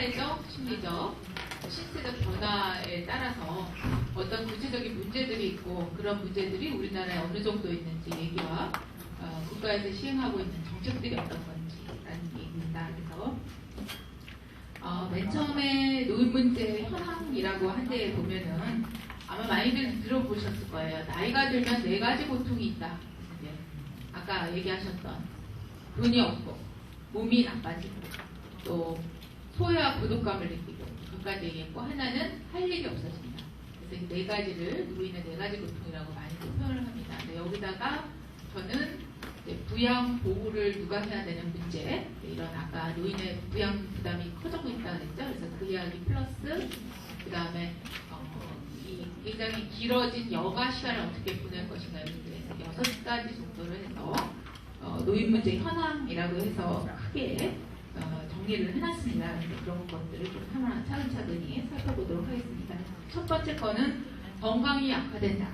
사회적, 심리적, 신체적 변화에 따라서 어떤 구체적인 문제들이 있고 그런 문제들이 우리나라에 어느 정도 있는지 얘기와 국가에서 시행하고 있는 정책들이 어떤 건지라는 얘기입니다. 그래서 맨 처음에 노인 문제 현황이라고 한 데에 보면은 아마 많이들 들어보셨을 거예요. 나이가 들면 4가지 고통이 있다. 아까 얘기하셨던 돈이 없고 몸이 나빠지고 또 소외와 고독감을 느끼고 그까지 얘기했고 하나는 할 일이 없어진다. 그래서 이 4가지를 노인의 4가지 고통이라고 많이들 표현을 합니다. 근데 여기다가 저는 부양 보호를 누가 해야 되는 문제 이런 아까 노인의 부양 부담이 커지고 있다고 했죠. 그래서 그 이야기 플러스 그 다음에 이 굉장히 길어진 여가 시간을 어떻게 보낼 것인가 이런 6가지 정도를 해서 노인 문제 현황이라고 해서 크게 정리를 해놨습니다. 그런 것들을 좀 하나 차근차근히 살펴보도록 하겠습니다. 첫 번째 거는 건강이 약화된다.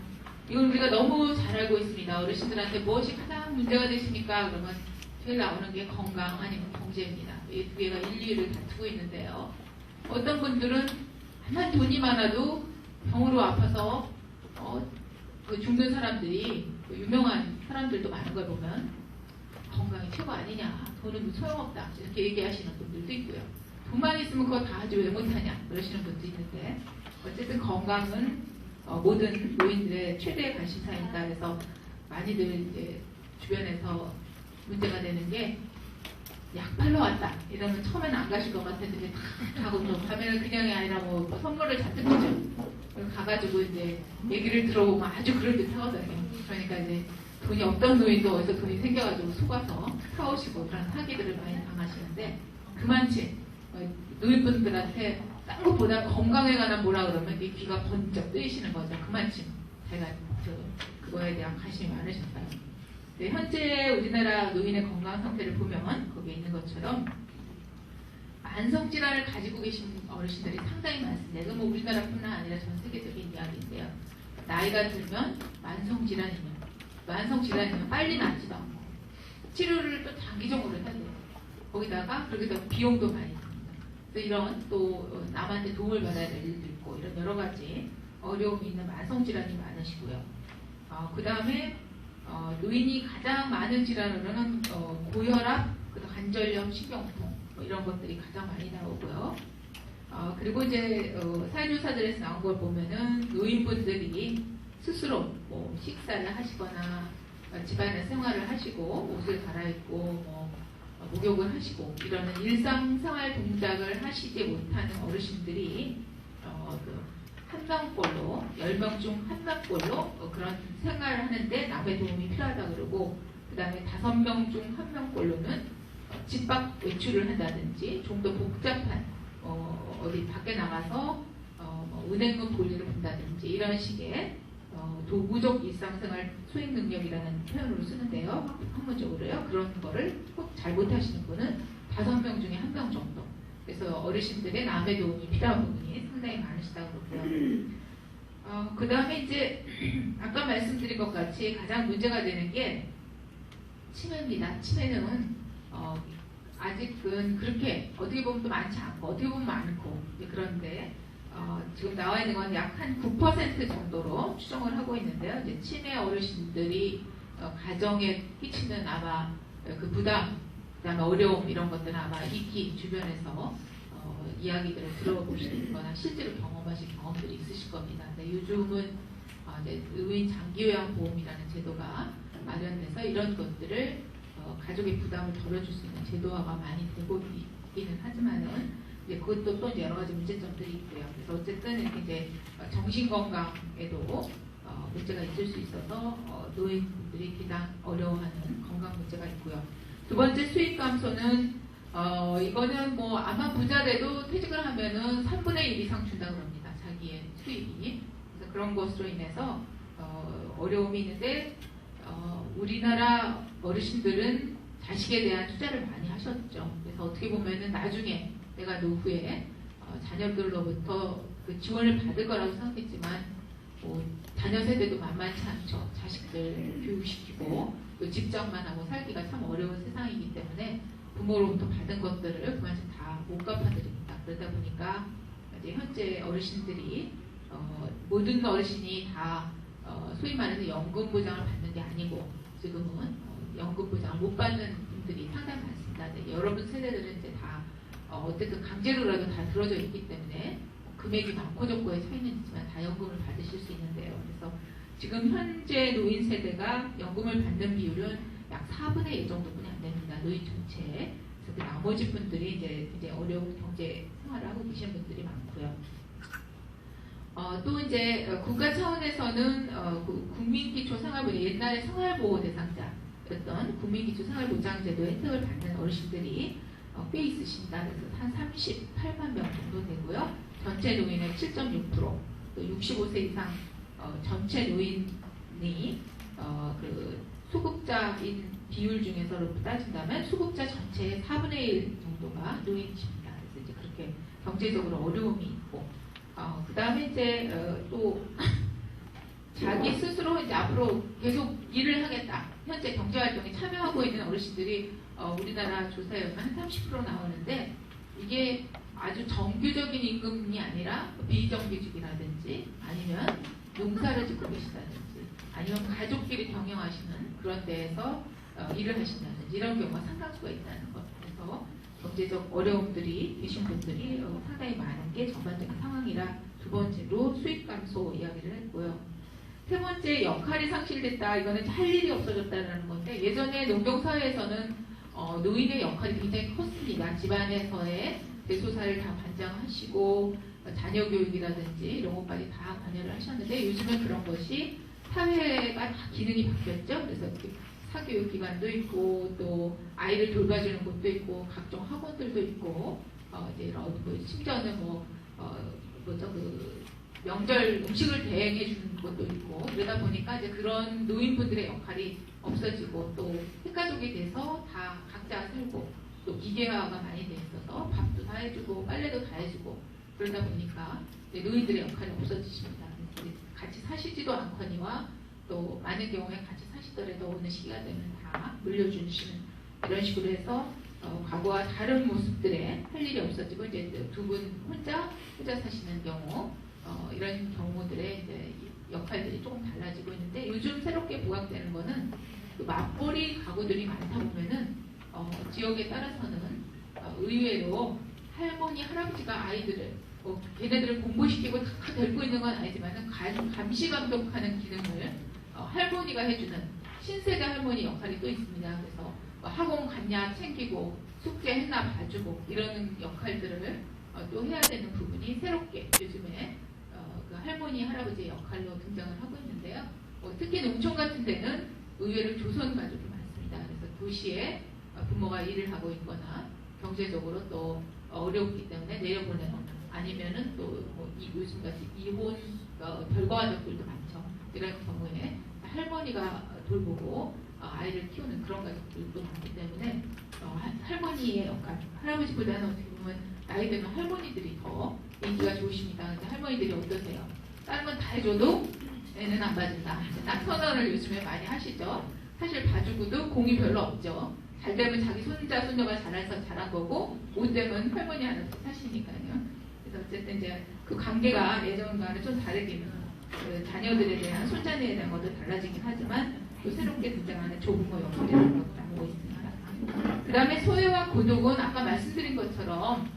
이건 우리가 너무 잘 알고 있습니다. 어르신들한테 무엇이 가장 문제가 되십니까? 그러면 제일 나오는 게 건강 아니면 경제입니다. 이 두 개가 1, 2를 다투고 있는데요. 어떤 분들은 다만 돈이 많아도 병으로 아파서 죽는 사람들이 유명한 사람들도 많은 걸 보면 건강이 최고 아니냐, 돈은 소용없다 이렇게 얘기하시는 분들도 있고요. 돈만 있으면 그거 다 하지 왜 못하냐 그러시는 분도 있는데 어쨌든 건강은 모든 노인들의 최대의 관심사입니다. 그래서 많이들 이제 주변에서 문제가 되는 게 약 팔러 왔다 이러면 처음에는 안 가실 것 같았는데 다 가고 또 가면은 그냥이 아니라 뭐 선물을 잔뜩 주죠. 가가지고 이제 얘기를 들어보면 아주 그럴듯하거든요. 그러니까 이제 돈이 없던 노인도 어디서 돈이 생겨가지고 속아서 사오시고 그런 사기들을 많이 당하시는데 그만치 노인분들한테 딴 것보다 건강에 관한 뭐라 그러면 이 귀가 번쩍 뜨이시는 거죠. 그만큼 제가 그거에 대한 관심이 많으셨다. 네, 현재 우리나라 노인의 건강 상태를 보면 거기에 있는 것처럼 만성질환을 가지고 계신 어르신들이 상당히 많습니다. 이건 뭐 우리나라뿐만 아니라 전 세계적인 이야기인데요. 나이가 들면 만성질환이면 빨리 낫지도 않고 치료를 또 장기적으로 해야 돼요. 거기다가 그렇게 더 비용도 많이 이런 또 남한테 도움을 받아야 될 일도 있고 이런 여러 가지 어려움이 있는 만성질환이 많으시고요. 그 다음에 노인이 가장 많은 질환으로는 고혈압, 관절염, 신경통 이런 것들이 가장 많이 나오고요. 그리고 이제 사회조사들에서 나온 걸 보면은 노인분들이 스스로 뭐 식사를 하시거나 집안의 생활을 하시고 옷을 갈아입고 목욕을 하시고 이러는 일상생활 동작을 하시지 못하는 어르신들이 한 명꼴로 10명 중 한 명꼴로 그런 생활을 하는데 남의 도움이 필요하다 그러고 그 다음에 5명 중 한 명꼴로는 집 밖 외출을 한다든지 좀 더 복잡한 어디 밖에 나가서 은행금 볼일을 본다든지 이런 식의 도구적 일상생활 수행 능력이라는 표현으로 쓰는데요. 학문적으로요. 그런 거를 꼭 잘 못하시는 분은 5명 중에 1명 정도. 그래서 어르신들의 남의 도움이 필요한 부분이 상당히 많으시다고 그러고요. 그 다음에 이제 아까 말씀드린 것 같이 가장 문제가 되는 게 치매입니다. 치매는 아직은 그렇게 어떻게 보면 또 많지 않고 어떻게 보면 많고 그런데 지금 나와 있는 건 약 한 9% 정도로 추정을 하고 있는데요. 이제 치매 어르신들이 가정에 끼치는 아마 그 부담, 그다음에 어려움 이런 것들은 아마 익히 주변에서 이야기들을 들어보시거나 실제로 경험하신 경험들이 있으실 겁니다. 근데 요즘은 이제 의인 장기요양보험이라는 제도가 마련돼서 이런 것들을 가족의 부담을 덜어줄 수 있는 제도화가 많이 되고 있기는 하지만은 이제 그것도 또 여러 가지 문제점들이 있고요. 그래서 어쨌든 이렇게 이제 정신 건강에도 문제가 있을 수 있어서 노인분들이 가장 어려워하는 건강 문제가 있고요. 두 번째 수익 감소는 이거는 뭐 아마 부자 돼도 퇴직을 하면은 3분의 1 이상 준다고 합니다. 자기의 수익이. 그래서 그런 것으로 인해서 어려움이 있는데 우리나라 어르신들은 자식에 대한 투자를 많이 하셨죠. 그래서 어떻게 보면은 나중에 내가 노후에 자녀들로부터 그 지원을 받을 거라고 생각했지만 자녀 세대도 만만치 않죠. 자식들 교육시키고 또 직장만 하고 살기가 참 어려운 세상이기 때문에 부모로부터 받은 것들을 그만큼 다 못 갚아드립니다. 그러다 보니까 이제 현재 어르신들이 모든 어르신이 다 소위 말해서 연금 보장을 받는 게 아니고 지금은 연금 보장을 못 받는 분들이 상당히 많습니다. 여러분 세대들은 이제 다 어쨌든 강제로라도 다 들어져 있기 때문에 금액이 많고 적고의 차이는 있지만 다 연금을 받으실 수 있는데요. 그래서 지금 현재 노인 세대가 연금을 받는 비율은 약 4분의 1 정도뿐이 안 됩니다. 노인 전체에. 그래서 그 나머지 분들이 이제 어려운 경제 생활을 하고 계신 분들이 많고요. 또 이제 국가 차원에서는 국민기초생활보장, 옛날에 생활보호 대상자였던 국민기초생활보장제도 혜택을 받는 어르신들이 꽤 있으십니다. 그래서 한 38만 명 정도 되고요. 전체 노인의 7.6%, 또 65세 이상 전체 노인이 그 수급자인 비율 중에서 따진다면 수급자 전체의 4분의 1 정도가 노인이십니다. 그래서 이제 그렇게 경제적으로 어려움이 있고, 그 다음에 이제 또 자기 스스로 이제 앞으로 계속 일을 하겠다. 현재 경제활동에 참여하고 있는 어르신들이 우리나라 조사에 의하면 한 30% 나오는데 이게 아주 정규적인 임금이 아니라 비정규직이라든지 아니면 농사를 짓고 계시다든지 아니면 가족끼리 경영하시는 그런 데에서 일을 하신다든지 이런 경우가 상당수가 있다는 것. 그래서 경제적 어려움들이 계신 분들이 상당히 많은 게 전반적인 상황이라 두 번째로 수익 감소 이야기를 했고요. 세 번째, 역할이 상실됐다. 이거는 할 일이 없어졌다는 건데 예전에 농경사회에서는 노인의 역할이 굉장히 컸습니다. 집안에서의 대소사를 다 관장하시고 자녀 교육이라든지 이런 것까지 다 관여를 하셨는데 요즘은 그런 것이 사회가 다 기능이 바뀌었죠. 그래서 사교육기관도 있고 또 아이를 돌봐주는 곳도 있고 각종 학원들도 있고 이제 심지어는 명절 음식을 대행해 주는 것도 있고 그러다 보니까 이제 그런 노인분들의 역할이 없어지고 또 핵가족이 돼서 다 각자 살고 또 기계화가 많이 돼 있어서 밥도 다 해주고 빨래도 다 해주고 그러다 보니까 노인들의 역할이 없어지십니다. 같이 사시지도 않거니와 또 많은 경우에 같이 사시더라도 어느 시기가 되면 다 물려주시는 이런 식으로 해서 과거와 다른 모습들의 할 일이 없어지고 이제 두 분 혼자 사시는 경우 이런 경우들의 이제 역할들이 조금 달라지고 있는데 요즘 새롭게 부각되는 거는 그 맞벌이 가구들이 많다 보면은 지역에 따라서는 의외로 할머니 할아버지가 아이들을 걔네들을 공부시키고 다 데리고 있는 건 아니지만 감시 감독하는 기능을 할머니가 해주는 신세대 할머니 역할이 또 있습니다. 그래서 학원 갔냐 챙기고 숙제 했나 봐주고 이런 역할들을 또 해야 되는 부분이 새롭게 요즘에 그 할머니 할아버지의 역할로 등장을 하고 있는데요. 특히 농촌 같은 데는 의외로 조선 가족이 많습니다. 그래서 도시에 부모가 일을 하고 있거나 경제적으로 또 어렵기 때문에 내려보내는 아니면은 또 요즘같이 이혼 별거가족들도 많죠. 이런 경우에 할머니가 돌보고 아이를 키우는 그런 가족들도 많기 때문에 할머니의 역할, 할아버지보다는 어떻게 보면 나이 드는 할머니들이 더 인기가 좋으십니다. 근데 할머니들이 어떠세요? 다른 건 다 해줘도 애는 안 봐준다. 낙선언을 요즘에 많이 하시죠. 사실 봐주고도 공이 별로 없죠. 잘 되면 자기 손자, 손녀가 잘해서 잘한 거고 못 되면 할머니 하나 사시니까요. 그래서 어쨌든 이제 그 관계가 예전과는 좀 다르기는 그 자녀들에 대한 손자녀에 대한 것도 달라지긴 하지만 또 새롭게 등장하는 조부모 역할이라는 것도 나오고 있습니다. 그 다음에 소외와 고독은 아까 말씀드린 것처럼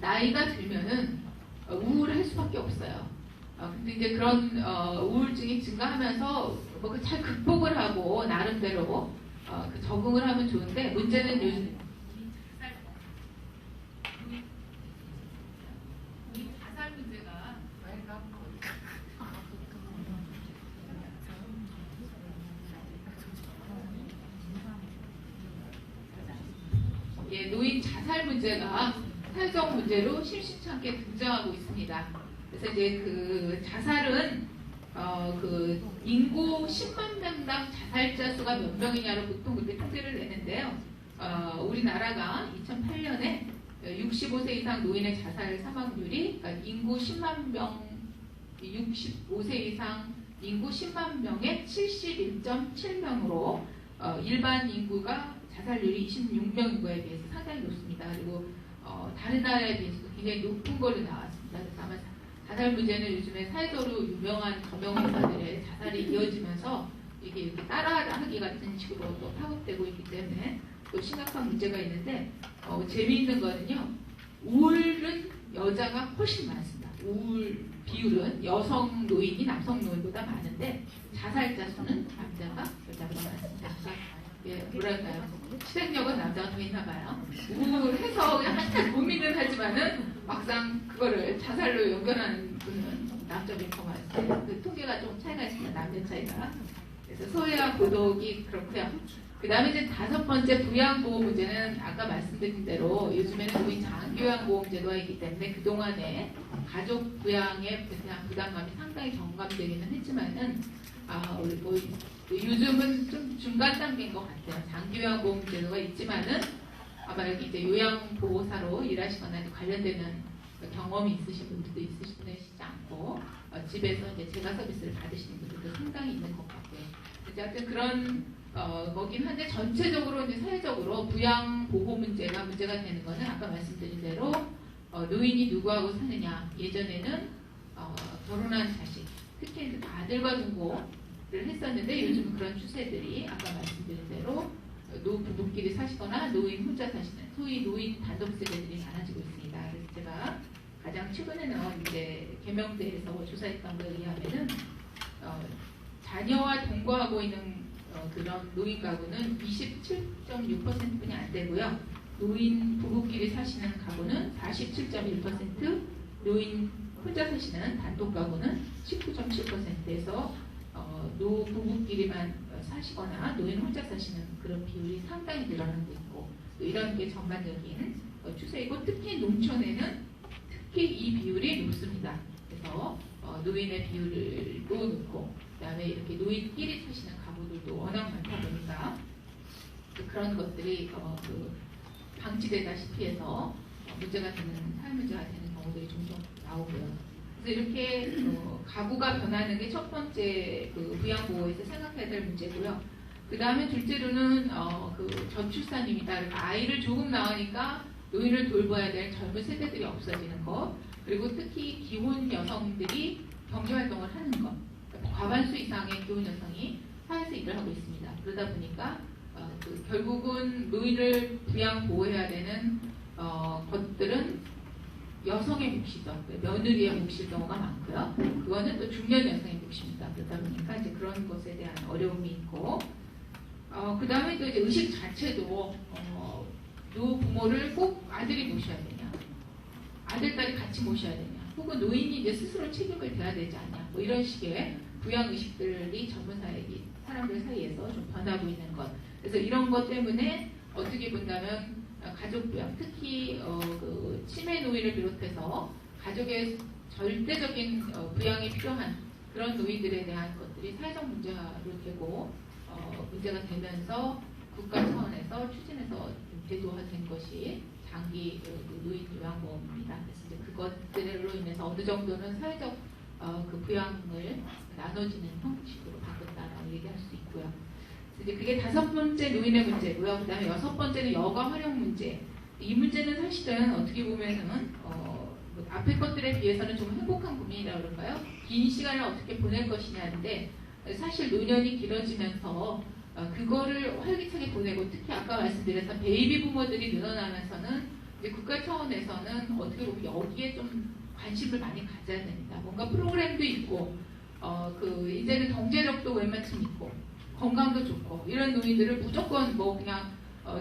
나이가 들면은 우울할 수밖에 없어요. 근데 이제 그런 우울증이 증가하면서 잘 극복을 하고 나름대로 그 적응을 하면 좋은데 문제는 요즘 자살 문제가 노인 자살 문제가 사회적 문제로 심심치 않게 등장하고 있습니다. 그래서 이제 그 자살은 그 인구 10만 명당 자살자 수가 몇 명이냐로 보통 그렇게 통계를 내는데요. 우리나라가 2008년에 65세 이상 노인의 자살 사망률이 그러니까 인구 10만 명, 65세 이상 인구 10만 명의 71.7명으로 일반 인구가 자살률이 26명인 거에 비해서 상당히 높습니다. 그리고 다른 나라에 비해서도 굉장히 높은 걸로 나왔습니다. 그래서 아마 자살 문제는 요즘에 사회적으로 유명한 금융회사들의 자살이 이어지면서 이게 이렇게 따라하기 같은 식으로 또 파급되고 있기 때문에 또 심각한 문제가 있는데 재미있는 거는요. 우울은 여자가 훨씬 많습니다. 우울 비율은 여성 노인이 남성 노인보다 많은데 자살자 수는 남자가 여자보다 많습니다. 예, 뭐랄까요? 실행력은 남자가 더 있나 봐요. 우울해서 그냥 한참 고민을 하지만은 막상 그거를 자살로 연결하는 분은 남자분이 더 많습니다. 그 통계가 좀 차이가 있습니다. 남녀 차이가. 그래서 소외와 고독이 그렇고요. 그 다음에 이제 5번째 부양보호 문제는 아까 말씀드린 대로 요즘에는 우리 장기요양보험 제도가 있기 때문에 그동안에 가족 부양에 대한 부담감이 상당히 경감되기는 했지만은 요즘은 좀 중간 단계인 것 같아요. 장기요양보험 제도가 있지만은 아마 여기 이제 요양보호사로 일하시거나 관련되는 경험이 있으신 분들도 있으시지 않고 집에서 이제 재가 서비스를 받으시는 분들도 상당히 있는 것 같고요. 어쨌든 그런 거긴 한데 전체적으로 이제 사회적으로 부양 보호 문제가 되는 거는 아까 말씀드린 대로 노인이 누구하고 사느냐. 예전에는 결혼한 자식, 특히 이제 아들과 동거를 했었는데 요즘 그런 추세들이 아까 말씀드린 대로 부부끼리 사시거나 노인 혼자 사시는 소위 노인 단독 세대들이 많아지고 있습니다. 그래서 제가 가장 최근에 나온 이제 개명대에서 조사했던 거에 의하면은 자녀와 동거하고 있는 그런 노인 가구는 27.6%뿐이 안 되고요. 노인 부부끼리 사시는 가구는 47.1%, 노인 혼자 사시는 단독 가구는 19.7%에서 부부끼리만 사시거나 노인 혼자 사시는 그런 비율이 상당히 늘어나고 있고 이런 게 전반적인 추세이고 특히 농촌에는 특히 이 비율이 높습니다. 그래서 노인의 비율도 높고 그다음에 이렇게 노인끼리 사시는 가구들도 워낙 많다 보니까 그런 것들이 방치되다시피 해서 문제가 되는 사회 문제가 되는 경우들이 종종 나오고요. 그래서 이렇게 가구가 변하는 게 첫 번째 부양보호에서 생각해야 될 문제고요. 그 다음에 둘째로는 저출산입니다. 그러니까 아이를 조금 낳으니까 노인을 돌봐야 될 젊은 세대들이 없어지는 것, 그리고 특히 기혼 여성들이 경제활동을 하는 것, 그러니까 과반수 이상의 기혼 여성이 사회에서 일을 하고 있습니다. 그러다 보니까 결국은 노인을 부양 보호해야 되는 것들은 여성의 몫이죠. 며느리의 몫일 경우가 많고요. 그거는 또 중년 여성의 몫입니다. 그러다 보니까 이제 그런 것에 대한 어려움이 있고, 그 다음에 또 이제 의식 자체도 노부모를 꼭 아들이 모셔야 되냐, 아들 딸이 같이 모셔야 되냐, 혹은 노인이 이제 스스로 책임을 져야 되지 않냐, 뭐 이런 식의 부양 의식들이 젊은 사람들 사이에서 좀 변하고 있는 것. 그래서 이런 것 때문에 어떻게 본다면 가족 부양, 특히 치매 노인을 비롯해서 가족의 절대적인 부양이 필요한 그런 노인들에 대한 것들이 사회적 문제로 되고 문제가 되면서 국가 차원에서 추진해서 제도화된 것이 장기 노인 요양보험입니다. 그래서 이제 그것들로 인해서 어느 정도는 사회적 그 부양을 나눠지는 형식으로 바꿨다라고 얘기할 수 있고요. 이제 그게 5번째 노인의 문제고요. 그 다음에 6번째는 여가 활용 문제. 이 문제는 사실은 어떻게 보면은 앞에 것들에 비해서는 좀 행복한 고민이라고 그럴까요? 긴 시간을 어떻게 보낼 것이냐인데 사실 노년이 길어지면서 그거를 활기차게 보내고 특히 아까 말씀드렸던 베이비 부모들이 늘어나면서는 이제 국가 차원에서는 어떻게 보면 여기에 좀 관심을 많이 가져야 됩니다. 뭔가 프로그램도 있고 이제는 경제력도 웬만큼 있고 건강도 좋고 이런 노인들을 무조건 뭐 그냥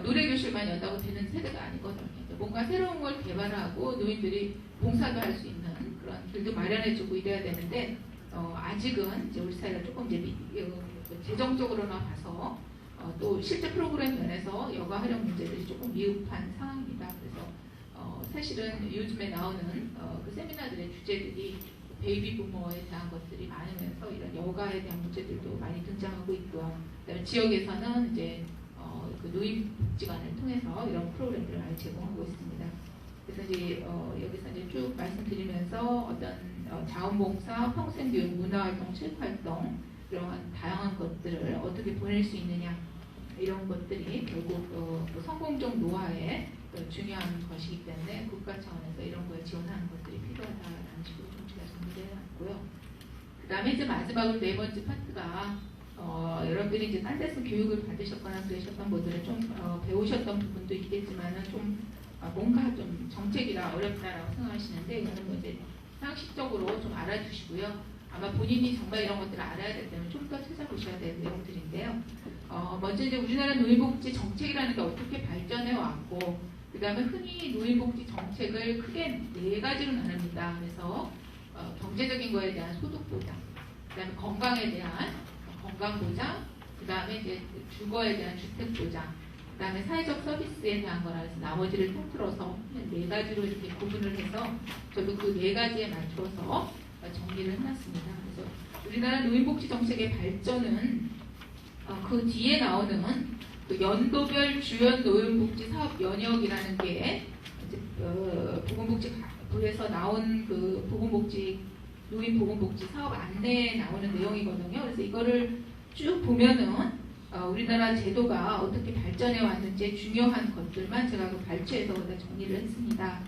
노래교실만 연다고 되는 세대가 아니거든요. 뭔가 새로운 걸 개발하고 노인들이 봉사도 할 수 있는 그런 길도 마련해주고 이래야 되는데 아직은 이제 우리 사회가 조금 이제 재정적으로나 봐서 또 실제 프로그램 면에서 여가 활용 문제들이 조금 미흡한 상황입니다. 그래서 사실은 요즘에 나오는 그 세미나들의 주제들이 베이비 부모에 대한 것들이 많으면서 이런 여가에 대한 문제들도 많이 등장하고 있고요. 그다음에 지역에서는 이제 그 노인복지관을 통해서 이런 프로그램들을 많이 제공하고 있습니다. 그래서 이제 여기서 이제 쭉 말씀드리면서 어떤 자원봉사, 평생교육, 문화활동, 체육활동 이런 다양한 것들을 어떻게 보낼 수 있느냐 이런 것들이 결국 성공적 노화의 중요한 것이기 때문에 국가 차원에서 이런 거에 지원하는 것들이 필요하다는 식으로 좀 제가 정리를 해놨고요. 그 다음에 이제 마지막으로 네 번째 파트가 여러분들이 이제 딴 데서 교육을 받으셨거나 그러셨던 분들은 좀 배우셨던 부분도 있겠지만은 좀 뭔가 좀 정책이라 어렵다라고 생각하시는데 이거는 뭐 이제 상식적으로 좀 알아두시고요. 아마 본인이 정말 이런 것들을 알아야 될 때는 좀 더 찾아보셔야 될 내용들인데요. 먼저 이제 우리나라 노인복지 정책이라는 게 어떻게 발전해 왔고, 그 다음에 흔히 노인복지 정책을 크게 네 가지로 나눕니다. 그래서 경제적인 거에 대한 소득 보장, 그 다음에 건강에 대한 건강 보장, 그 다음에 이제 주거에 대한 주택 보장, 그 다음에 사회적 서비스에 대한 거라 해서 나머지를 통틀어서 네 가지로 이렇게 구분을 해서 저도 그 네 가지에 맞춰서 정리를 해놨습니다. 그래서 우리나라 노인복지 정책의 발전은 그 뒤에 나오는 그 연도별 주요 노인복지 사업 연역이라는 게 이제 보건복지부에서 나온 그 노인 보건복지 사업 안내에 나오는 내용이거든요. 그래서 이거를 쭉 보면은 우리나라 제도가 어떻게 발전해 왔는지 중요한 것들만 제가 그 발췌해서 정리를 했습니다.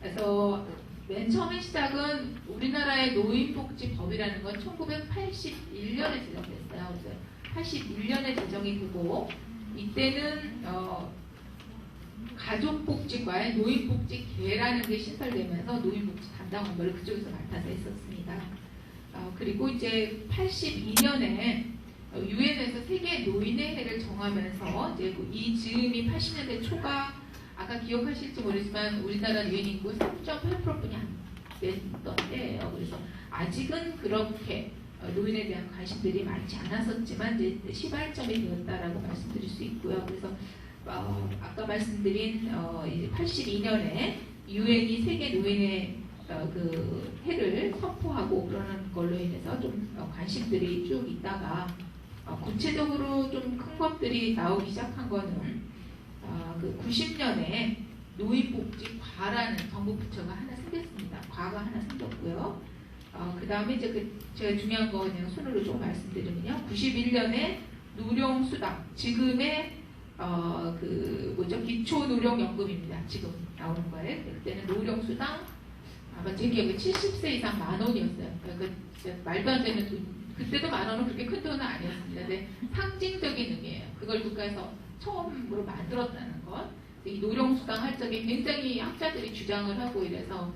그래서 맨 처음에 시작은 우리나라의 노인복지법이라는 건 1981년에 제정됐어요. 그래서 81년에 제정이 되고 이때는 가족복지과의 노인복지계라는 게 신설되면서 노인복지 담당 업무를 그쪽에서 맡아서 했었습니다. 그리고 이제 82년에 유엔에서 세계 노인의 해를 정하면서 이제 이 즈음이 80년대 초가 아까 기억하실지 모르지만 우리나라 노인 인구 3.8%뿐이 안 됐던 때예요. 그래서 아직은 그렇게 노인에 대한 관심들이 많지 않았었지만 이제 시발점이 되었다라고 말씀드릴 수 있고요. 그래서 아까 말씀드린 82년에 유엔이 세계 노인의 그 해를 선포하고 그러는 걸로 인해서 좀 관심들이 쭉 있다가 구체적으로 좀 큰 것들이 나오기 시작한 거는 그 90년에 노인복지과라는 정부 부처가 하나 생겼습니다. 과가 하나 생겼고요. 그 다음에 이제 제가 중요한 거 그냥 순으로 좀 말씀드리면요. 91년에 노령수당, 지금의 기초노령연금입니다. 지금 나오는 거예요. 그때는 노령수당, 아마 제 기억에 70세 이상 10,000원이었어요. 그러니까 말도 안 되는 돈, 그때도 10,000원은 그렇게 큰 돈은 아니었습니다. 근데 상징적인 의미예요. 그걸 국가에서 처음으로 만들었다는 것. 이 노령수당 할 적에 굉장히 학자들이 주장을 하고 이래서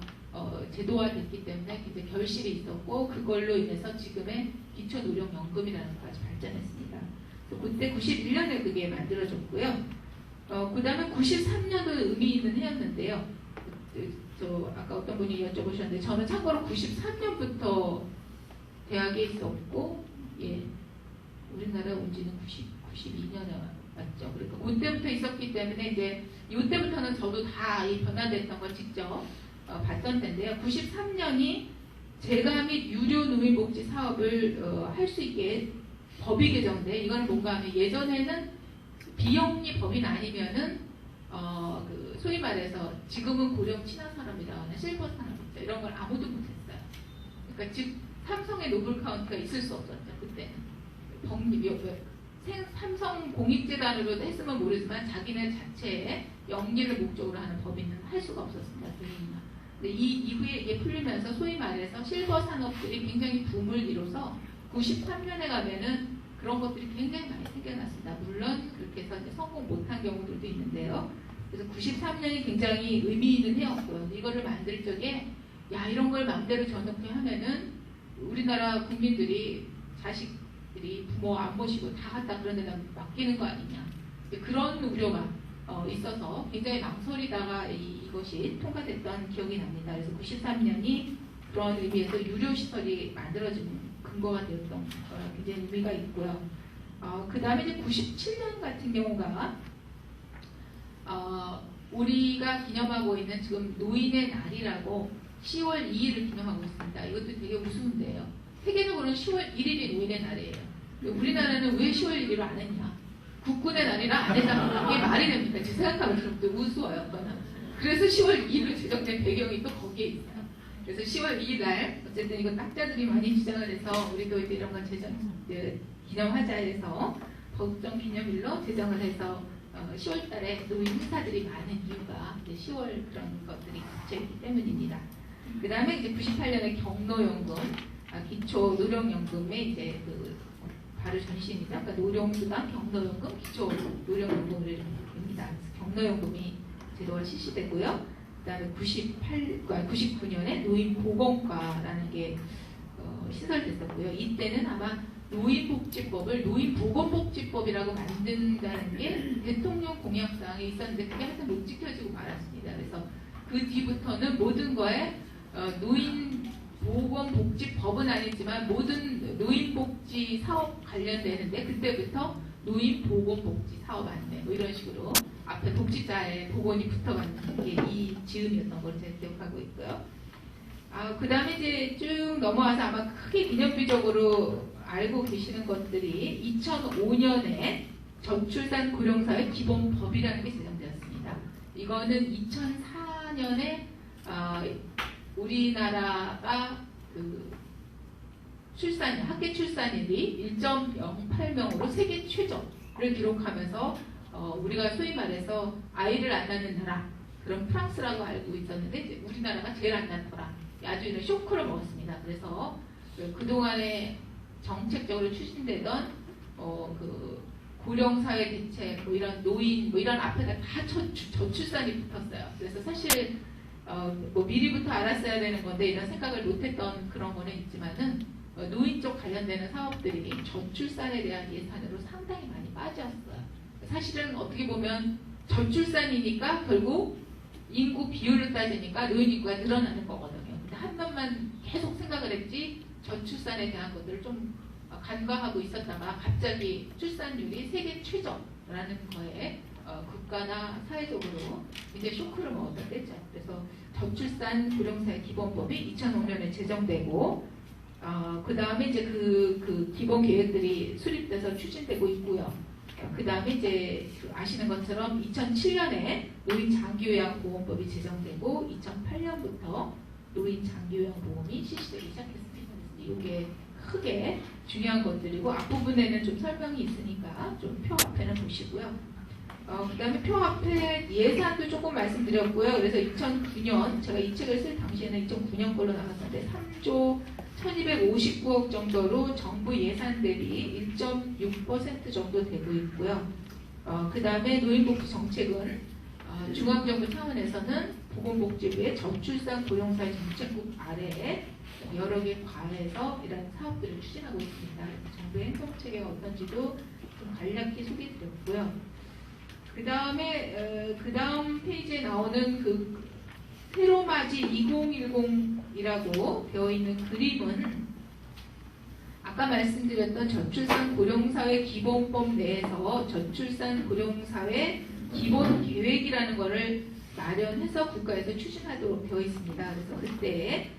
제도화됐기 때문에 굉장히 결실이 있었고 그걸로 인해서 지금의 기초노령연금이라는 것까지 발전했습니다. 그때 91년에 그게 만들어졌고요. 그 다음에 93년도 의미 있는 해였는데요. 아까 어떤 분이 여쭤보셨는데 저는 참고로 93년부터 대학에 있었고 우리나라 온 지는 92년에 맞죠. 그러니까 그때부터 있었기 때문에 이제 이때부터는 저도 다 이 변화됐던 걸 직접 봤던 텐데요. 93년이 재가 및 유료 노인복지 사업을 할 수 있게 법이 개정돼. 이건 뭔가 하면 예전에는 비영리 법인 아니면은 소위 말해서 지금은 고령 친화 산업이라고 하는 실버 산업이죠. 이런 걸 아무도 못했어요. 그러니까 즉 삼성의 노블 카운트가 있을 수 없었죠. 그때는 삼성 공익재단으로도 했으면 모르지만 자기네 자체의 영리를 목적으로 하는 법인은 할 수가 없었습니다. 근데 이 이후에 이게 풀리면서 소위 말해서 실버 산업들이 굉장히 붐을 이뤄서 93년에 가면은 그런 것들이 굉장히 많이 생겨났습니다. 물론 그렇게 해서 이제 성공 못한 경우들도 있는데요. 그래서 93년이 굉장히 의미 있는 해였고요. 이거를 만들 적에 이런 걸 마음대로 저녁해 하면은 우리나라 국민들이 자식들이 부모 안 모시고 다 갖다 그런 데다 맡기는 거 아니냐. 그런 우려가 있어서 굉장히 망설이다가 이것이 통과됐던 기억이 납니다. 그래서 93년이 그런 의미에서 유료시설이 만들어지는 근거가 되었던 굉장히 의미가 있고요. 그 다음에 이제 97년 같은 경우가 우리가 기념하고 있는 지금 노인의 날이라고 10월 2일을 기념하고 있습니다. 이것도 되게 우스운데요. 세계적으로는 10월 1일이 노인의 날이에요. 우리나라는 왜 10월 1일을 안 했냐? 국군의 날이라 안 했다는 게 말이 됩니까? 제 생각하면 좀 우스워요. 그래서 10월 2일로 제정된 배경이 또 거기에 있어요. 그래서 10월 2일 날 어쨌든 이거 학자들이 많이 주장을 해서 우리도 이제 이런 건 기념하자 해서 법정 기념일로 제정을 해서 10월 달에 노인 행사들이 많은 이유가 이제 10월 그런 것들이 겹쳐있기 때문입니다. 그 다음에 이제 98년에 경로연금, 기초 노령연금의 이제 바로 전신이죠. 그러니까 노령수당, 경로연금, 기초 노령연금을 됩니다. 경로연금이 제도가 실시되고요. 그 다음에 99년에 노인보건과라는 게 시설됐었고요. 이때는 아마 노인복지법을 노인보건복지법이라고 만든다는 게 대통령 공약사항에 있었는데 그게 하여튼 못 지켜지고 말았습니다. 그래서 그 뒤부터는 모든 거에 노인보건복지법은 아니지만 모든 노인복지 사업 관련되는데 그때부터 노인보건복지 사업 안내 뭐 이런 식으로 앞에 복지자에 보건이 붙어가는 게 이 즈음이었던 걸 제가 기억하고 있고요. 그 다음에 이제 쭉 넘어와서 아마 크게 기념비적으로 알고 계시는 것들이 2005년에 저출산 고령사회 기본법이라는 게 제정되었습니다. 이거는 2004년에 우리나라가 학계 출산율이 1.08명으로 세계 최저를 기록하면서 우리가 소위 말해서 아이를 안 낳는 나라, 그럼 프랑스라고 알고 있었는데 이제 우리나라가 제일 안 낳더라. 아주 이런 쇼크를 먹었습니다. 그래서 그동안에 정책적으로 추진되던 고령사회 대책, 뭐 이런 노인, 뭐 이런 앞에다 다 저출산이 붙었어요. 그래서 사실 뭐 미리부터 알았어야 되는 건데 이런 생각을 못했던 그런 거는 있지만은 노인 쪽 관련되는 사업들이 저출산에 대한 예산으로 상당히 많이 빠졌어요. 사실은 어떻게 보면 저출산이니까 결국 인구 비율을 따지니까 노인 인구가 늘어나는 거거든요. 근데 한 면만 계속 생각을 했지 저출산에 대한 것들을 좀 간과하고 있었다가 갑자기 출산율이 세계 최저라는 거에 국가나 사회적으로 이제 쇼크를 먹었던 때죠. 그래서 저출산 고령사회 기본법이 2005년에 제정되고 그 다음에 이제 그 기본 계획들이 수립돼서 추진되고 있고요. 그 다음에 이제 아시는 것처럼 2007년에 노인 장기요양보험법이 제정되고 2008년부터 노인 장기요양보험이 실시되기 시작했습니다. 그래서 이게 크게 중요한 것들이고 앞부분에는 좀 설명이 있으니까 좀 표 앞에는 보시고요. 그 다음에 표 앞에 예산도 조금 말씀드렸고요. 그래서 2009년 제가 이 책을 쓸 당시에는 2009년 걸로 나왔는데 3조 1259억 정도로 정부 예산 대비 1.6% 정도 되고 있고요. 그 다음에 노인복지 정책은 중앙정부 차원에서는 보건복지부의 저출산 고령사회 정책국 아래에 여러 개 과에서 이런 사업들을 추진하고 있습니다. 정부의 행정체계가 어떤지도 좀 간략히 소개드렸고요. 그 다음에 그 다음 페이지에 나오는 그 새로맞이 2010이라고 되어 있는 그림은 아까 말씀드렸던 저출산 고령사회 기본법 내에서 저출산 고령사회 기본계획이라는 것을 마련해서 국가에서 추진하도록 되어 있습니다. 그래서 그때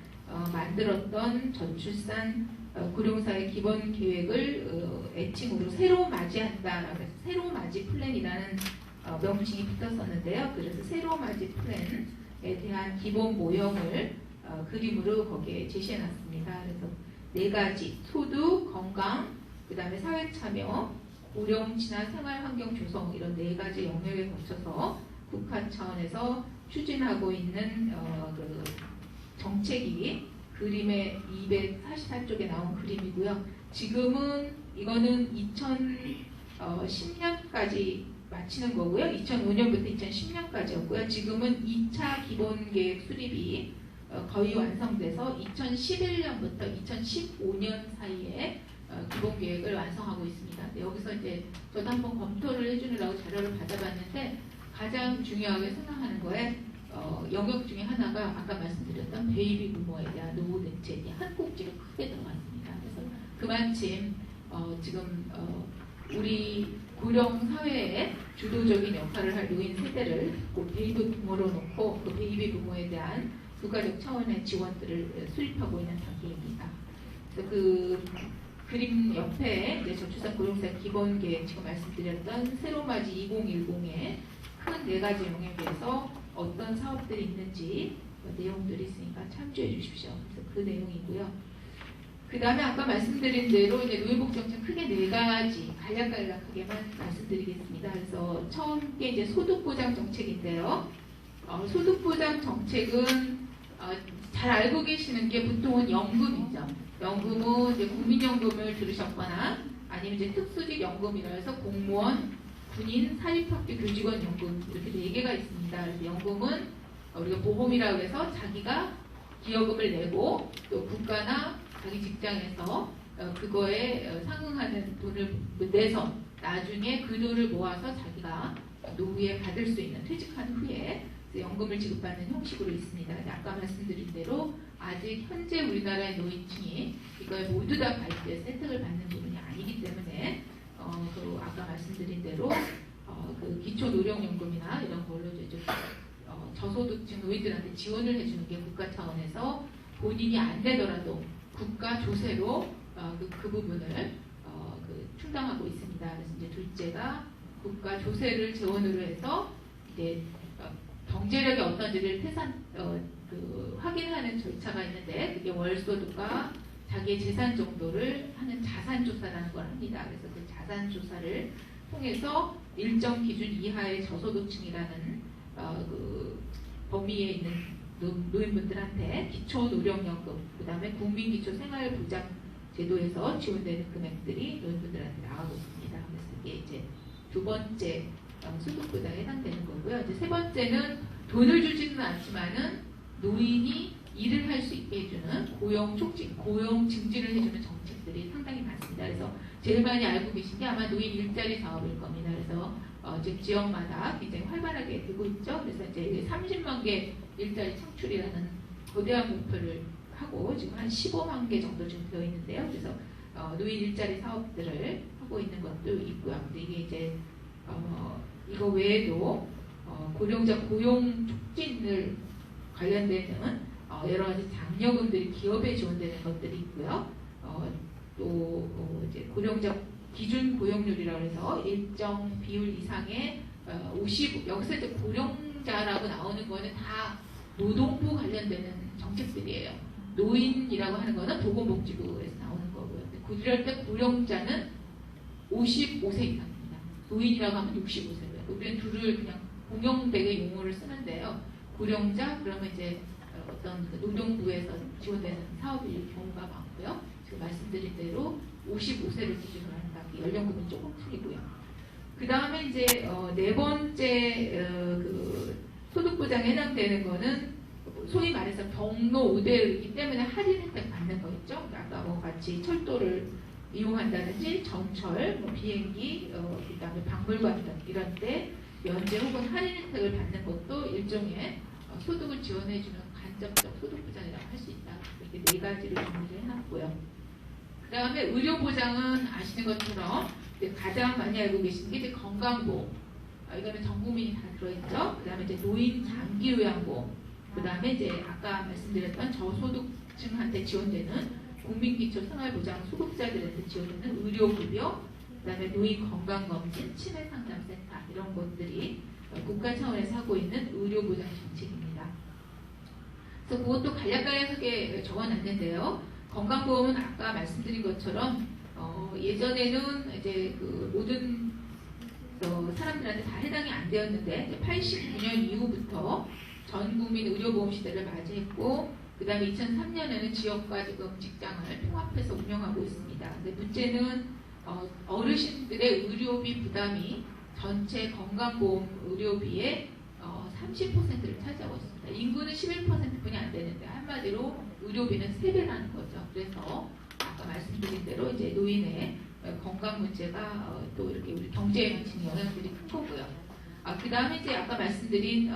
만들었던 저출산 고령사회 기본계획을 애칭으로 새로 맞이한다라고 해서 새로 맞이 플랜이라는 명칭이 붙었었는데요. 그래서 새로 맞이 플랜에 대한 기본 모형을 그림으로 거기에 제시해놨습니다. 그래서 4가지 소득, 건강, 그 다음에 사회참여, 고령 친화 생활환경 조성 이런 4가지 영역에 거쳐서 국가 차원에서 추진하고 있는 그 정책이 그림의 244쪽에 나온 그림이고요. 지금은 이거는 2010년까지 마치는 거고요. 2005년부터 2010년까지였고요. 지금은 2차 기본계획 수립이 거의 완성돼서 2011년부터 2015년 사이에 기본계획을 완성하고 있습니다. 여기서 이제 저도 한번 검토를 해주느라고 자료를 받아봤는데 가장 중요하게 생각하는 거에 영역 중에 하나가 아까 말씀드렸던 베이비 부모에 대한 노후 대책이 한 꼭지가 크게 들어갔습니다. 그래서 그만큼 지금 우리 고령 사회에 주도적인 역할을 할 노인 세대를 베이비 부모로 놓고 그 베이비 부모에 대한 국가적 차원의 지원들을 수립하고 있는 단계입니다. 그래서 그 그림 옆에 이제 저출산 고령사회 기본계획 지금 말씀드렸던 새로맞이 2010의 큰 4가지 영역에서 어떤 사업들이 있는지 내용들이 있으니까 참조해 주십시오. 그래서 그 내용이고요. 그 다음에 아까 말씀드린 대로 이제 노인복 정책 크게 네 가지 간략간략하게만 말씀드리겠습니다. 그래서 처음 게 이제 소득보장 정책인데요. 소득보장 정책은 잘 알고 계시는 게 보통은 연금이죠. 연금은 이제 국민연금을 들으셨거나 아니면 이제 특수직 연금이라 해서 공무원, 군인, 사립학교 교직원 연금 이렇게 네 개가 있습니다. 그래서 연금은 우리가 보험이라고 해서 자기가 기여금을 내고 또 국가나 자기 직장에서 그거에 상응하는 돈을 내서 나중에 그 돈을 모아서 자기가 노후에 받을 수 있는 퇴직한 후에 연금을 지급받는 형식으로 있습니다. 아까 말씀드린 대로 아직 현재 우리나라의 노인층이 이거에 모두 다 가입돼서 혜택을 받는 부분이 아니기 때문에 그 아까 말씀드린 대로 그 기초노령연금이나 이런 걸로 이제 저소득층 노인들한테 지원을 해주는 게 국가 차원에서 본인이 안 되더라도 국가 조세로 그 부분을 충당하고 있습니다. 그래서 이제 둘째가 국가 조세를 재원으로 해서 이제 경제력이 어떤지를 확인하는 절차가 있는데 그게 월소득과 자기의 재산 정도를 하는 자산조사라는 걸 합니다. 그래서 그 자산조사를 통해서 일정 기준 이하의 저소득층이라는 그 범위에 있는 노인분들한테 기초노령연금, 그 다음에 국민기초생활보장제도에서 지원되는 금액들이 노인분들한테 나가고 있습니다. 그래서 이게 이제 두 번째 소득보장에 해당되는 거고요. 이제 세 번째는 돈을 주지는 않지만은 노인이 일을 할 수 있게 해주는 고용 촉진, 고용 증진을 해주는 정책들이 상당히 많습니다. 그래서 제일 많이 알고 계신 게 아마 노인 일자리 사업일 겁니다. 그래서 지금 지역마다 굉장히 활발하게 되고 있죠. 그래서 이제 30만 개 일자리 창출이라는 거대한 목표를 하고 지금 한 15만 개 정도 지금 되어 있는데요. 그래서 노인 일자리 사업들을 하고 있는 것도 있고요. 근데 이게 이제 이거 외에도 고령자 고용 촉진을 관련되는 여러 가지 장려금들이 기업에 지원되는 것들이 있고요. 또 이제 고령자 기준 고용률이라고 해서 일정 비율 이상의 50 여기서 이제 고령자라고 나오는 거는 다 노동부 관련되는 정책들이에요. 노인이라고 하는 거는 보건복지부에서 나오는 거고요. 그럴 때 고령자는 55세 이상입니다. 노인이라고 하면 65세고요. 우리는 둘을 그냥 공용되게 용어를 쓰는데요. 고령자 그러면 이제 어떤 노동부에서 지원되는 사업일 경우가 많고요. 지금 말씀드린 대로 55세를 기준으로 하는 게 연령급이 조금 틀리고요. 그 다음에 이제 네 번째 그 소득보장에 해당되는 거는 소위 말해서 경로 5대이기 때문에 할인 혜택 받는 거 있죠. 아까 뭐 같이 철도를 이용한다든지 전철, 뭐 비행기, 그 다음에 박물관 이런 때 면제 혹은 할인 혜택을 받는 것도 일종의 소득을 지원해주는 간접적 소득보장이라고 할 수 있다. 이렇게 네 가지를 준비를 해놨고요. 그 다음에 의료보장은 아시는 것처럼 가장 많이 알고 계시는 게 이제 건강보험. 이거는 전 국민이 다 들어있죠. 그 다음에 이제 노인 장기요양보험. 그 다음에 이제 아까 말씀드렸던 저소득층한테 지원되는 국민기초생활보장 수급자들한테 지원되는 의료급여. 그 다음에 노인 건강검진, 치매상담센터 이런 것들이 국가 차원에서 하고 있는 의료보장 정책입니다. 그래서 그것도 간략하게 적어놨는데요. 건강보험은 아까 말씀드린 것처럼 예전에는 이제 그 모든 사람들한테 다 해당이 안 되었는데 89년 이후부터 전 국민 의료보험 시대를 맞이했고 그 다음에 2003년에는 지역과 지금 직장을 통합해서 운영하고 있습니다. 근데 문제는 어르신들의 의료비 부담이 전체 건강보험 의료비의 30%를 차지하고 있습니다. 인구는 11%뿐이 안 되는데 한마디로 의료비는 3배라는 거죠. 그래서 아까 말씀드린 대로 이제 노인의 건강 문제가 또 이렇게 우리 경제에 미치는 영향들이 큰 거고요. 그 다음에 이제 아까 말씀드린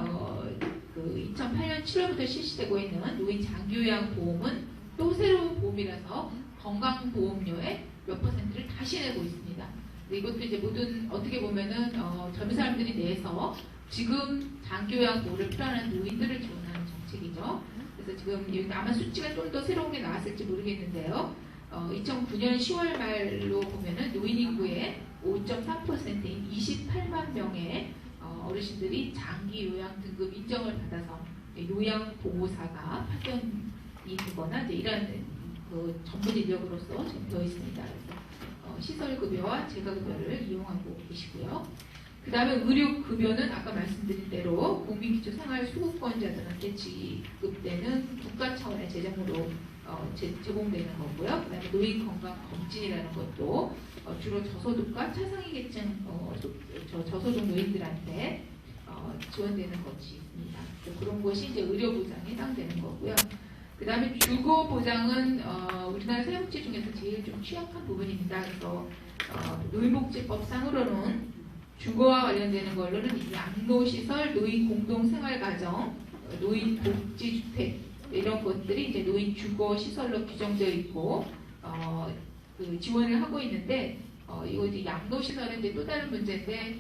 그 2008년 7월부터 실시되고 있는 노인 장기요양 보험은 또 새로운 보험이라서 건강보험료의 몇 %를 다시 내고 있습니다. 이것도 이제 모든 어떻게 보면은 젊은 사람들이 내서 지금 장기요양 보호를 필요한 노인들을 지원하는 정책이죠. 그래서 지금 여기 아마 수치가 좀 더 새로운 게 나왔을지 모르겠는데요. 2009년 10월 말로 보면은 노인 인구의 5.3%인 28만 명의 어르신들이 장기 요양 등급 인정을 받아서 요양 보호사가 파견이 되거나 이제 이런 그 전문 인력으로서 지금 되어 있습니다. 그래서 시설급여와 재가급여를 이용하고 계시고요. 그 다음에 의료급여는 아까 말씀드린 대로 국민기초생활수급권자들한테 지급되는 국가 차원의 재정으로 제공되는 거고요. 그 다음에 노인건강검진이라는 것도 주로 저소득과 차상위계층 저소득 노인들한테 지원되는 것이 있습니다. 그런 것이 이제 의료보장에 해당되는 거고요. 그 다음에 주거보장은 우리나라 사회복지 중에서 제일 좀 취약한 부분입니다. 그래서 노인복지법상으로는 주거와 관련되는 걸로는 양로시설, 노인공동생활가정, 노인복지주택 이런 것들이 이제 노인 주거시설로 규정되어 있고 그 지원을 하고 있는데 이거 이제 양로시설은 이제 또 다른 문제인데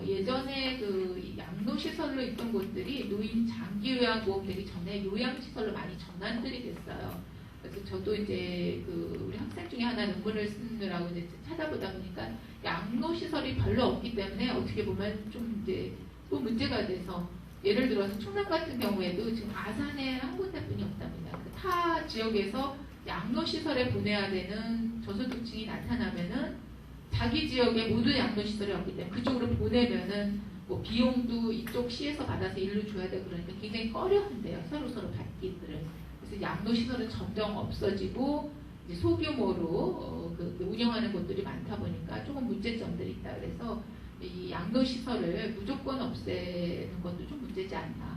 예전에 그 양로시설로 있던 곳들이 노인 장기요양보험 되기 전에 요양시설로 많이 전환들이 됐어요. 그래서 저도 이제 그 우리 학생 중에 하나 논문을 쓰느라고 이제 찾아보다 보니까 양로시설이 별로 없기 때문에 어떻게 보면 좀 이제 또 문제가 돼서 예를 들어서 충남 같은 경우에도 지금 아산에 한 군데뿐이 없답니다. 타 지역에서 양로시설에 보내야 되는 저소득층이 나타나면은 자기 지역에 모든 양로시설이 없기 때문에 그쪽으로 보내면은 뭐 비용도 이쪽 시에서 받아서 일로 줘야 되고 그러니까 굉장히 꺼려한대요. 서로 받기들을. 그래서 양로시설은 점점 없어지고 이제 소규모로 운영하는 곳들이 많다 보니까 조금 문제점들이 있다. 그래서 이 양로시설을 무조건 없애는 것도 좀 문제지 않나.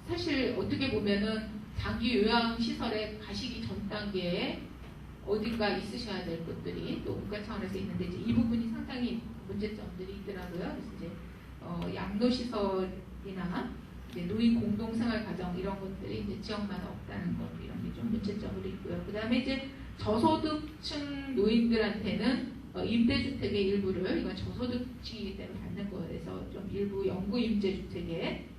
사실 어떻게 보면은 장기 요양시설에 가시기 전 단계에 어딘가 있으셔야 될 것들이 또 국가 차원에서 있는데 이제 이 부분이 상당히 문제점들이 있더라고요. 그래서 이제 양로시설이나 이제 노인 공동생활 가정 이런 것들이 이제 지역마다 없다는 것 이런 게 좀 문제점으로 있고요. 그 다음에 이제 저소득층 노인들한테는 임대주택의 일부를 이건 저소득층이기 때문에 받는 거예요. 그래서 좀 일부 영구 임대주택에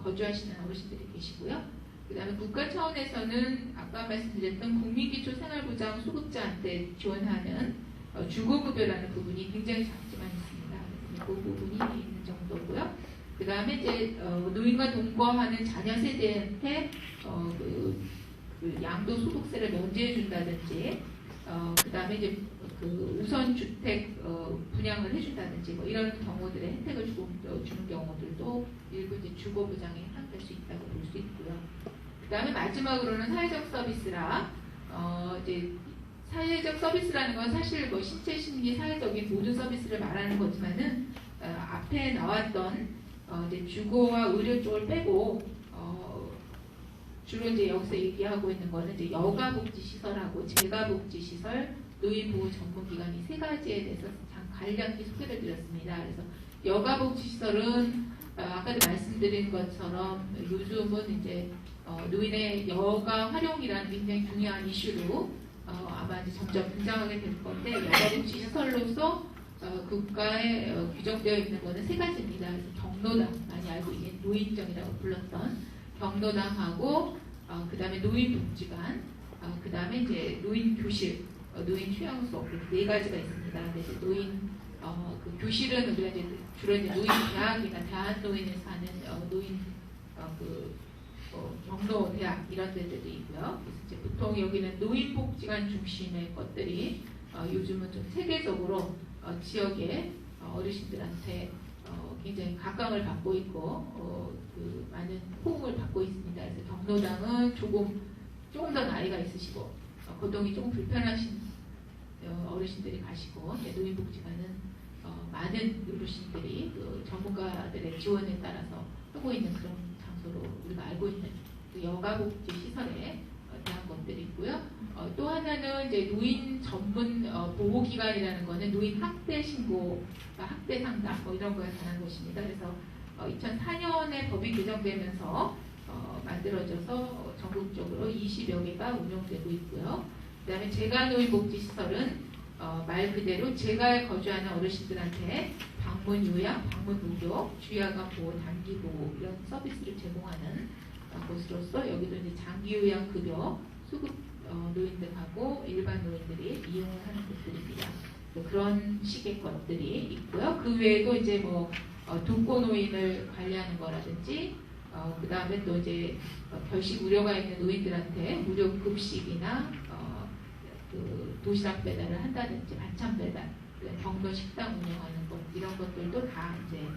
거주하시는 어르신들이 계시고요. 그 다음에 국가 차원에서는 아까 말씀드렸던 국민기초생활보장 수급자한테 지원하는 주거급여라는 부분이 굉장히 작지만 있습니다. 그래서 그 부분이 있는 정도고요. 그 다음에 이제 노인과 동거하는 자녀 세대한테 그 양도소득세를 면제해 준다든지 그 다음에 이제 그 우선주택 분양을 해준다든지 뭐 이런 경우들의 혜택을 주는 경우들도 일부 이제 주거보장에 해당될 수 있다고 볼 수 있고요. 그 다음에 마지막으로는 사회적 서비스라 이제 사회적 서비스라는 건 사실 뭐 신체, 심리, 사회적인 모든 서비스를 말하는 거지만은 앞에 나왔던 이제 주거와 의료 쪽을 빼고 주로 이제 여기서 얘기하고 있는 거는 이제 여가복지시설하고 재가복지시설, 노인보호 전문기관이 세 가지에 대해서 간략히 소개를 드렸습니다. 그래서 여가복지시설은 아까도 말씀드린 것처럼 요즘은 이제 노인의 여가 활용이라는 굉장히 중요한 이슈로 아마 이제 점점 등장하게 될 건데 여가복지시설로서 국가에 규정되어 있는 것은 세 가지입니다. 그래서 경로당, 많이 알고 있는 노인정이라고 불렀던 경로당하고 그 다음에 노인복지관, 그 다음에 이제 노인교실, 노인휴양소 네 가지가 있습니다. 그래서 노인 그 교실은 우리가 이제 주로 이제 노인 대학이나 대한노인에서 하는 노인 경로 대학 이런 데들도 있고요. 그래서 이제 보통 여기는 노인복지관 중심의 것들이 요즘은 좀 세계적으로 지역의 어르신들한테 굉장히 각광을 받고 있고 그 많은 호응을 받고 있습니다. 그래서 경로당은 조금 더 나이가 있으시고 거동이 조금 불편하신 어르신들이 가시고 노인복지관은 많은 어르신들이 그 전문가들의 지원에 따라서 하고 있는 그런 장소로 우리가 알고 있는 그 여가복지 시설에 대한 것들이 있고요. 또 하나는 이제 노인 전문 보호기관이라는 거는 노인 학대 신고, 학대 상담 뭐 이런 거에 관한 것입니다. 그래서 2004년에 법이 개정되면서 만들어져서 전국적으로 20여 개가 운영되고 있고요. 그 다음에 재가노인복지시설은 말 그대로 재가에 거주하는 어르신들한테 방문 요양, 방문 목욕, 주야간 보호, 단기 보호 이런 서비스를 제공하는 곳으로서 여기도 이제 장기 요양 급여 수급 노인들하고 일반 노인들이 이용을 하는 곳들입니다. 그런 식의 것들이 있고요. 그 외에도 이제 뭐 독거 노인을 관리하는 거라든지 그 다음에 또 이제 결식 우려가 있는 노인들한테 무료 급식이나 그 도시락 배달을 한다든지 반찬 배달, 경도 식당 운영하는 것 이런 것들도 다 이제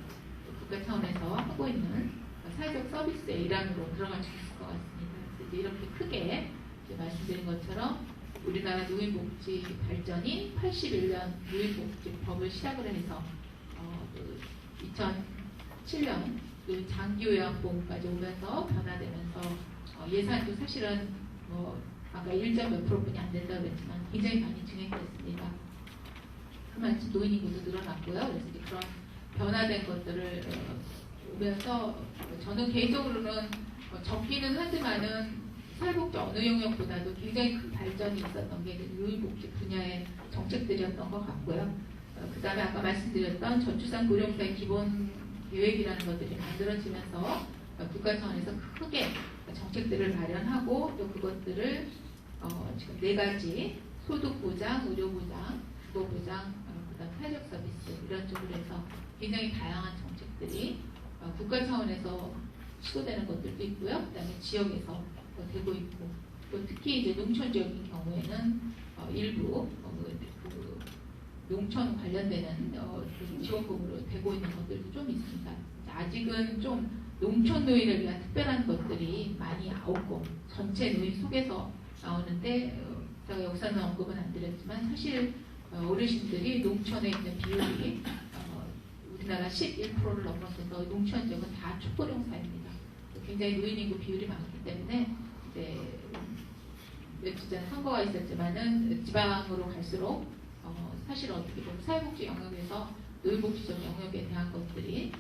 국가 차원에서 하고 있는 사회적 서비스의 일환으로 들어갈 수 있을 것 같습니다. 그래서 이제 이렇게 크게 이제 말씀드린 것처럼 우리나라 노인복지 발전이 81년 노인복지법을 시작을 해서 2007년 장기요양보험까지 오면서 변화되면서 예산도 사실은 뭐 아까 1.몇 %뿐이 안 된다고 했지만 굉장히 많이 증액됐습니다. 그만큼 노인 인구도 늘어났고요. 그래서 이제 그런 변화된 것들을 오면서 저는 개인적으로는 적기는 하지만은 사회복지 어느 영역보다도 굉장히 큰 발전이 있었던 게 노인복지 분야의 정책들이었던 것 같고요. 그 다음에 아까 말씀드렸던 저출산 고령사의 기본 계획이라는 것들이 만들어지면서 국가 차원에서 크게 정책들을 마련하고 또 그것들을 지금 4가지 소득 보장, 의료 보장, 주거 보장, 그다음 사회적 서비스 이런 쪽으로 해서 굉장히 다양한 정책들이 국가 차원에서 시도되는 것들도 있고요. 그다음에 지역에서 되고 있고 또 특히 이제 농촌 지역인 경우에는 일부 그 농촌 관련되는 지원금으로 되고 있는 것들도 좀 있습니다. 아직은 좀 농촌 노인을 위한 특별한 것들이 많이 없고 전체 노인 속에서 나오는데 제가 여기서는 언급은 안 드렸지만 사실 어르신들이 농촌에 있는 비율이 우리나라 11%를 넘어서서 농촌 지역은 다 초고령사입니다. 굉장히 노인 인구 비율이 많기 때문에 이제 며칠 전에 선거가 있었지만은 지방으로 갈수록 사실 어떻게 보면 사회복지 영역에서 노인복지적 영역에 대한 것들이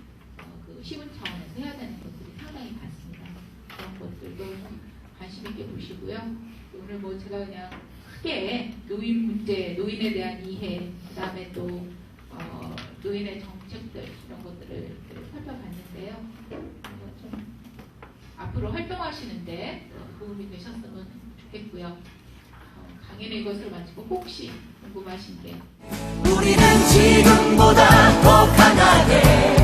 그 시군 차원에서 해야 되는 것들이 상당히 많습니다. 그런 것들도 좀 관심 있게 보시고요. 오늘 뭐 제가 그냥 크게 노인 문제, 노인에 대한 이해, 그다음에 또 노인의 정책들 이런 것들을 살펴봤는데요. 좀 앞으로 활동하시는데 도움이 되셨으면 좋겠고요. 강의는 이것을 마치고 혹시 궁금하신 게 우리는 지금보다 더 강하게